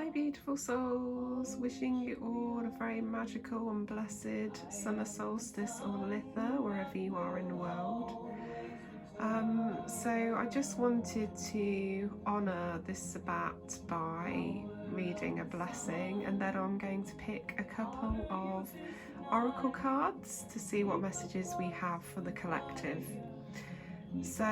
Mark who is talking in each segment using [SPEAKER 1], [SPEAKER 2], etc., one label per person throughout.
[SPEAKER 1] Hi beautiful souls, wishing you all a very magical and blessed summer solstice or Litha wherever you are in the world. So I just wanted to honour this Sabbat by reading a blessing, and then I'm going to pick a couple of oracle cards to see what messages we have for the collective. So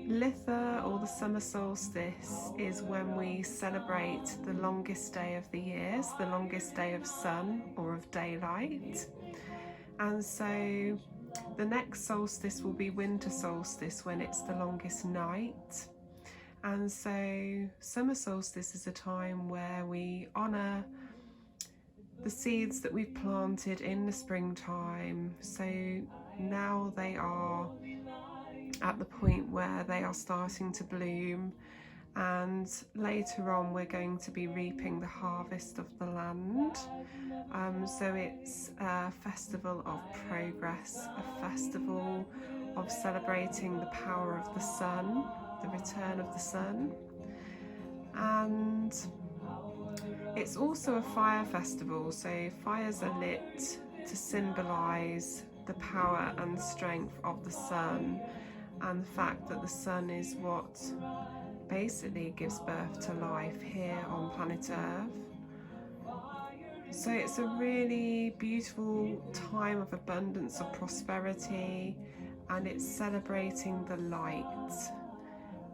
[SPEAKER 1] Litha, or the summer solstice, is when we celebrate the longest day of the year, so the longest day of sun or of daylight. And so the next solstice will be winter solstice, when it's the longest night. And so summer solstice is a time where we honour the seeds that we've planted in the springtime. So now they are at the point where they are starting to bloom, and later on we're going to be reaping the harvest of the land. So it's a festival of progress, a festival of celebrating the power of the sun, the return of the sun. And it's also a fire festival, so fires are lit to symbolise the power and strength of the sun, and the fact that the sun is what basically gives birth to life here on planet Earth. So it's a really beautiful time of abundance, of prosperity, and it's celebrating the light.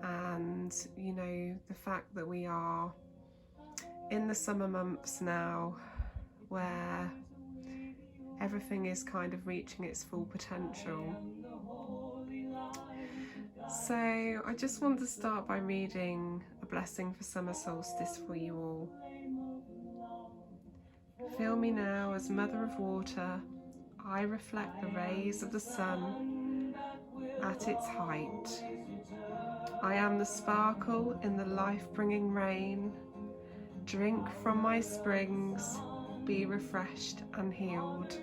[SPEAKER 1] And you know, the fact that we are in the summer months now, where everything is kind of reaching its full potential. So I just want to start by reading a blessing for summer solstice for you all. Feel me now as Mother of Water. I reflect the rays of the sun at its height. I am the sparkle in the life-bringing rain. Drink from my springs, be refreshed and healed.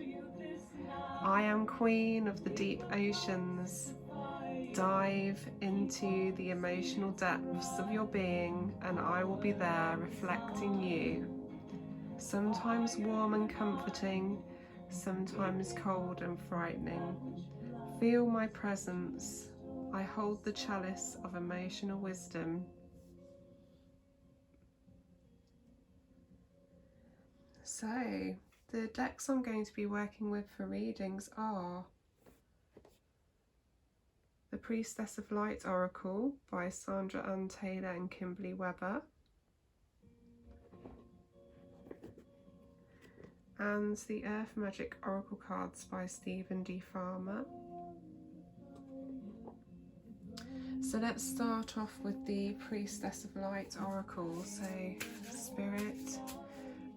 [SPEAKER 1] I am queen of the deep oceans. Dive into the emotional depths of your being, and I will be there reflecting you. Sometimes warm and comforting, sometimes cold and frightening. Feel my presence. I hold the chalice of emotional wisdom. So, the decks I'm going to be working with for readings are The Priestess of Light Oracle by Sandra Ann Taylor and Kimberly Weber, and the Earth Magic Oracle cards by Stephen D. Farmer. So let's start off with the Priestess of Light Oracle. So Spirit,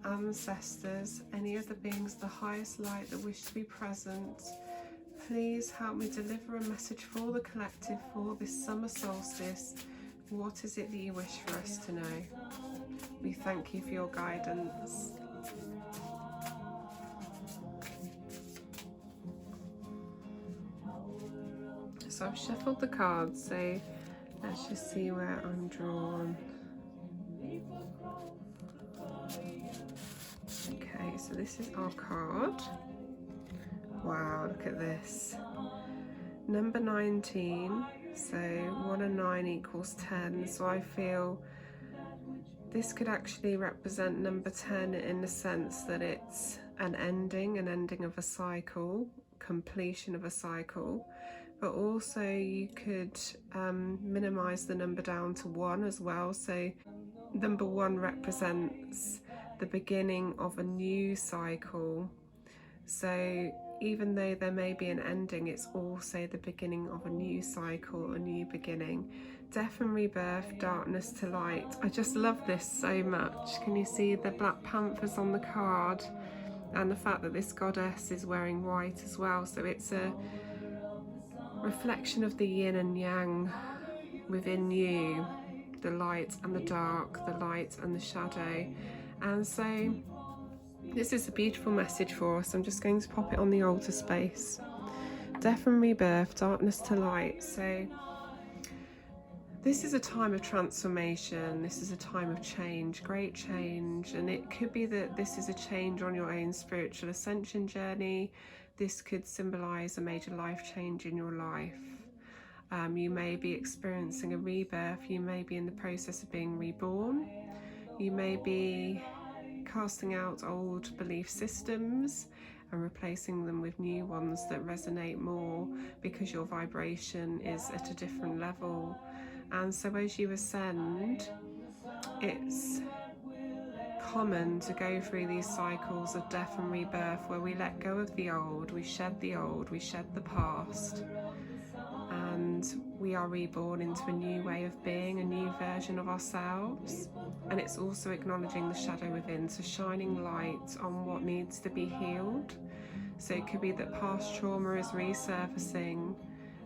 [SPEAKER 1] Ancestors, any other beings of the highest light that wish to be present, please help me deliver a message for the collective for this summer solstice. What is it that you wish for us to know? We thank you for your guidance. So I've shuffled the cards, so let's just see where I'm drawn. Okay, so this is our card. Wow, look at this. Number 19, so 1 and 9 equals 10, so I feel this could actually represent number 10 in the sense that it's an ending of a cycle, completion of a cycle, but also you could minimize the number down to 1 as well. So number 1 represents the beginning of a new cycle. So even though there may be an ending, it's also the beginning of a new cycle, a new beginning. Death and rebirth, darkness to light. I just love this so much. Can you see the black panthers on the card? And the fact that this goddess is wearing white as well. So it's a reflection of the yin and yang within you. The light and the dark, the light and the shadow. And so this is a beautiful message for us. I'm just going to pop it on the altar space. Death and rebirth, darkness to light. So This is a time of transformation. This is a time of change, great change. And it could be that this is a change on your own spiritual ascension journey. This could symbolize a major life change in your life. You may be experiencing a rebirth. You may be in the process of being reborn. You may be casting out old belief systems and replacing them with new ones that resonate more, because your vibration is at a different level. And so as you ascend, it's common to go through these cycles of death and rebirth, where we let go of the old, we shed the past, and we are reborn into a new way of being, a new version of ourselves. And it's also acknowledging the shadow within, so shining light on what needs to be healed. So it could be that past trauma is resurfacing,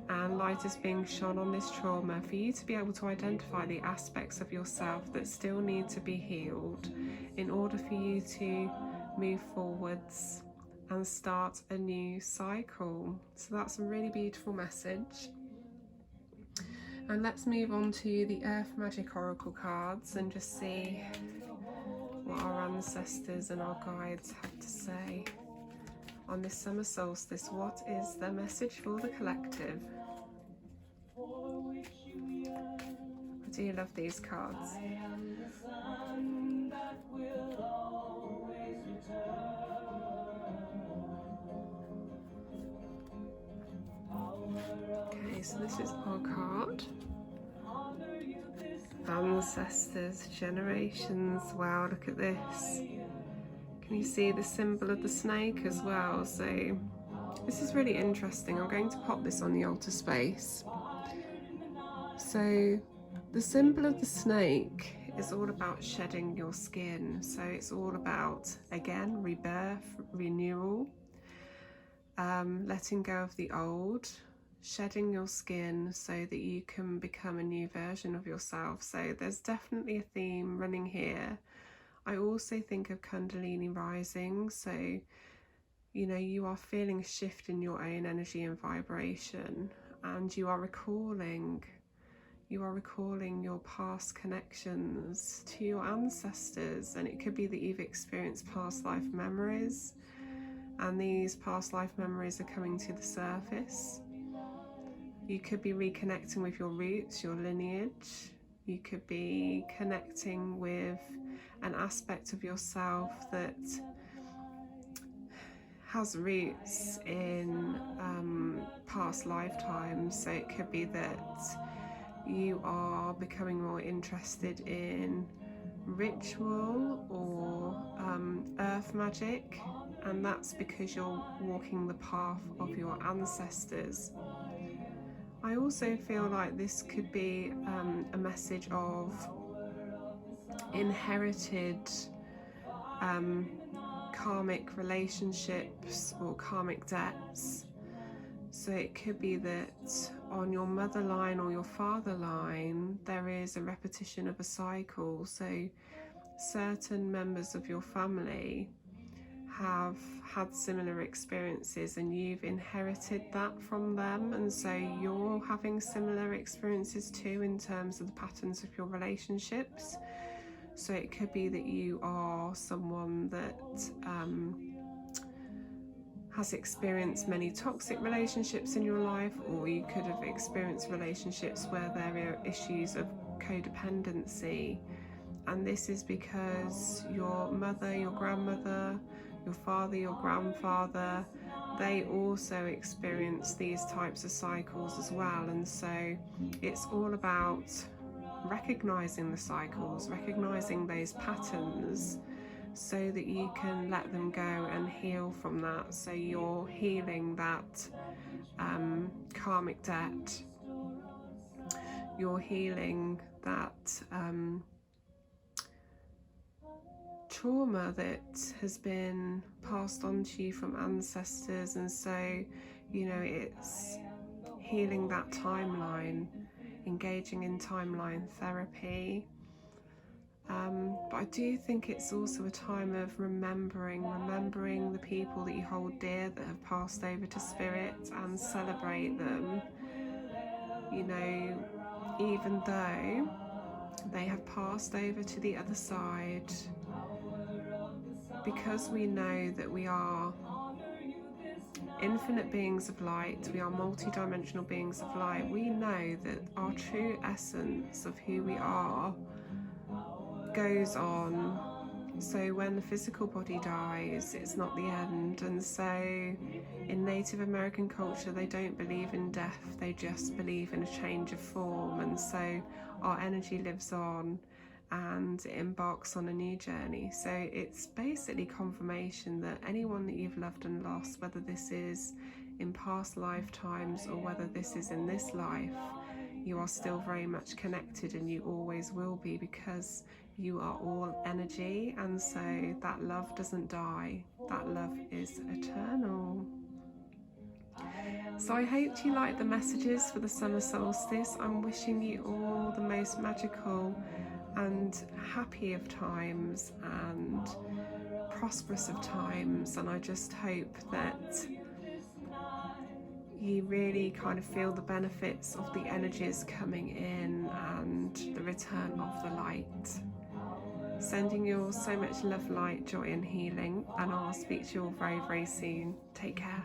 [SPEAKER 1] and light is being shone on this trauma for you to be able to identify the aspects of yourself that still need to be healed in order for you to move forwards and start a new cycle. So that's a really beautiful message. And let's move on to the Earth Magic Oracle cards and just see what our ancestors and our guides have to say on this summer solstice. What is the message for the collective? I do love these cards. Okay, so this is our card. Ancestors, generations. Wow, look at this. Can you see the symbol of the snake as well? So this is really interesting. I'm going to pop this on the altar space. So the symbol of the snake is all about shedding your skin. So it's all about, again, rebirth, renewal, letting go of the old, shedding your skin so that you can become a new version of yourself. So there's definitely a theme running here. I also think of Kundalini rising. So, you know, you are feeling a shift in your own energy and vibration, and you are recalling your past connections to your ancestors. And it could be that you've experienced past life memories, and these past life memories are coming to the surface. You could be reconnecting with your roots, your lineage. You could be connecting with an aspect of yourself that has roots in past lifetimes. So it could be that you are becoming more interested in ritual or earth magic, and that's because you're walking the path of your ancestors. I also feel like this could be a message of inherited karmic relationships or karmic debts. So it could be that on your mother line or your father line there is a repetition of a cycle. So certain members of your family have had similar experiences and you've inherited that from them, and so you're having similar experiences too in terms of the patterns of your relationships. So it could be that you are someone that has experienced many toxic relationships in your life, or you could have experienced relationships where there are issues of codependency. And this is because your mother, your grandmother, your father, your grandfather, they also experience these types of cycles as well. And so it's all about recognizing the cycles, recognizing those patterns, so that you can let them go and heal from that. So you're healing that karmic debt, you're healing that trauma that has been passed on to you from ancestors. And so, you know, it's healing that timeline, engaging in timeline therapy. But I do think it's also a time of remembering the people that you hold dear that have passed over to spirit, and celebrate them. You know, even though they have passed over to the other side, because we know that we are infinite beings of light, we are multi-dimensional beings of light, we know that our true essence of who we are goes on. So when the physical body dies, it's not the end. And so in Native American culture, they don't believe in death, they just believe in a change of form. And so our energy lives on and it embarks on a new journey. So it's basically confirmation that anyone that you've loved and lost, whether this is in past lifetimes or whether this is in this life, you are still very much connected, and you always will be, because you are all energy. And so that love doesn't die, that love is eternal. So I hope you like the messages for the summer solstice. I'm wishing you all the most magical and happy of times and prosperous of times, and I just hope that you really kind of feel the benefits of the energies coming in and the return of the light. Sending you all so much love, light, joy and healing, and I'll speak to you all very, very soon. Take care.